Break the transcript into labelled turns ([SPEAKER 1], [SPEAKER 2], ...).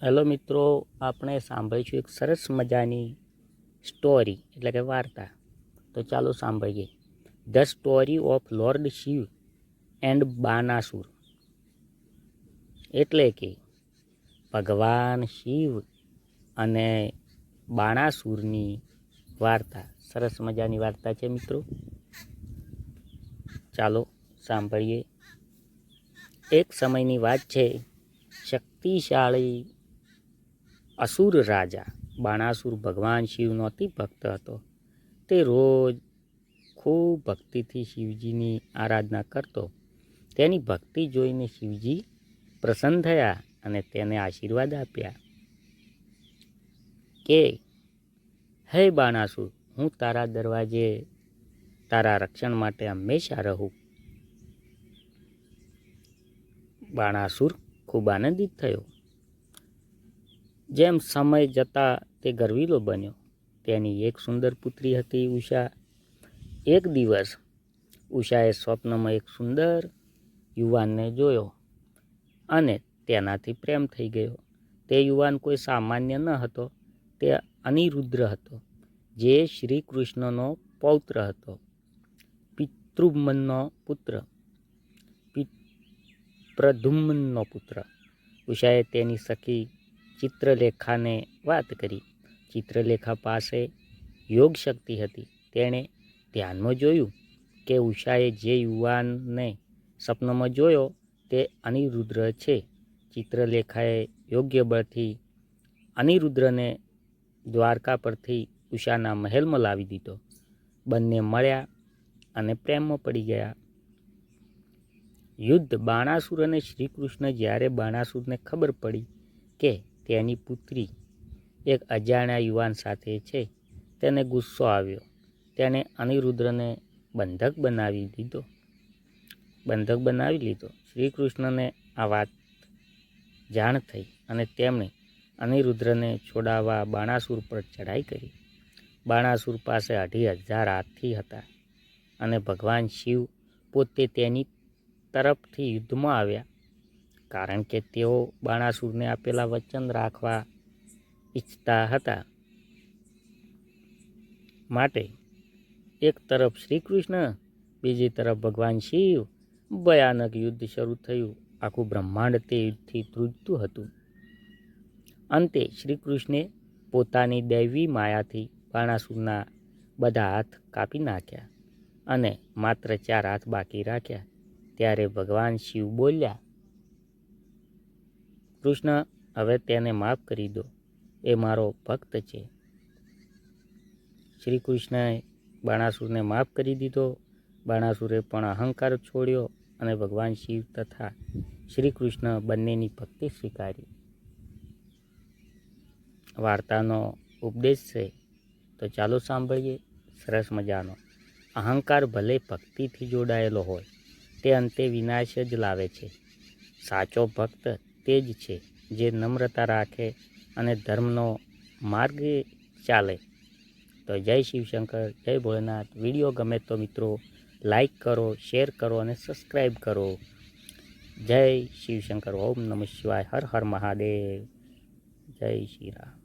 [SPEAKER 1] Hello મિત્રો, આપણે સાંભળીશું એક સરસ મજાની સ્ટોરી એટલે કે વાર્તા. તો ચાલો સાંભળીએ. The story of lord Shiv and Banasur. એટલે કે ભગવાન શિવ અને બાણાસુરની વાર્તા. સરસ મજાની વાર્તા છે મિત્રો, ચાલો સાંભળીએ. એક સમયની વાત છે. શક્તિશાળી અસુર રાજા બાણાસુર ભગવાન શિવનો અતિ ભક્ત હતો. તે રોજ ખૂબ ભક્તિથી શિવજીની આરાધના કરતો. તેની ભક્તિ જોઈને શિવજી પ્રસન્ન થયા અને તેને આશીર્વાદ આપ્યા કે, હે બાણાસુર, હું તારા દરવાજે તારા રક્ષણ માટે હંમેશા રહું. બાણાસુર ખૂબ આનંદિત થયો. જેમ સમય જતાં તે ગર્વીલો બન્યો. તેની એક સુંદર પુત્રી હતી, ઉષા. એક દિવસ ઉષાએ સ્વપ્નમાં એક સુંદર યુવાનને જોયો અને તેનાથી પ્રેમ થઈ ગયો. તે યુવાન કોઈ સામાન્ય ન હતો, તે અનિરુદ્ધ હતો, જે શ્રી કૃષ્ણનો પૌત્ર હતો, પિતૃમ્નનો પુત્ર, પ્રદ્યુમ્નનો પુત્ર. ઉષાએ તેની સખી ચિત્રલેખાને વાત કરી. ચિત્રલેખા પાસે યોગ શક્તિ હતી. તેણે ધ્યાનમાં જોયું કે ઉષાએ જે યુવાનને સપનામાં જોયો તે અનિરુદ્ધ છે. ચિત્રલેખાએ યોગ્ય બળથી અનિરુદ્ધને દ્વારકા પરથી ઉષાના મહેલમાં લાવી દીધો. બંને મળ્યા અને પ્રેમમાં પડી ગયા. યુદ્ધ. બાણાસુર અને શ્રી કૃષ્ણ. જ્યારે બાણાસુરને ખબર પડી કે તેની પુત્રી એક અજાણ્યા યુવાન સાથે છે, તેને ગુસ્સો આવ્યો. તેણે અનિરુદ્ધને બંધક બનાવી લીધો. શ્રી કૃષ્ણને આ વાત જાણ થઈ અને તેમણે અનિરુદ્ધને છોડાવવા બાણાસુર પર ચઢાઈ કરી. બાણાસુર પાસે 2,500 હાથી હતા અને ભગવાન શિવ પોતે તેની તરફથી યુદ્ધમાં આવ્યા, કારણ કે તેઓ બાણાસુરને આપેલા વચન રાખવા ઈચ્છતા હતા. માટે એક તરફ શ્રી કૃષ્ણ, બીજી તરફ ભગવાન શિવ. ભયાનક યુદ્ધ શરૂ થયું. આખું બ્રહ્માંડ તે યુદ્ધથી ધ્રુજતું હતું. અંતે શ્રી કૃષ્ણે પોતાની દૈવી માયાથી બાણાસુરના બધા હાથ કાપી નાખ્યા અને માત્ર 4 હાથ બાકી રાખ્યા. ત્યારે ભગવાન શિવ બોલ્યા, કૃષ્ણ, હવે તેને માફ કરી દો, એ મારો ભક્ત છે. શ્રી કૃષ્ણએ બાણાસુરને માફ કરી દીધો. બાણાસુરે પણ અહંકાર છોડ્યો અને ભગવાન શિવ તથા શ્રી કૃષ્ણ બંનેની ભક્તિ સ્વીકારી. વાર્તાનો ઉપદેશ છે, તો ચાલો સાંભળીએ. સરસ મજાનો. અહંકાર ભલે ભક્તિથી જોડાયેલો હોય, તે અંતે વિનાશ જ લાવે છે. સાચો ભક્ત તે જ છે જે નમ્રતા રાખે અને ધર્મનો માર્ગે ચાલે. તો જય શિવશંકર, જય ભોળેનાથ. વિડીયો ગમે તો મિત્રો લાઈક કરો, શેર કરો અને સબસ્ક્રાઈબ કરો. જય શિવશંકર. ઓમ નમઃ શિવાય. હર હર મહાદેવ. જય શ્રી રામ.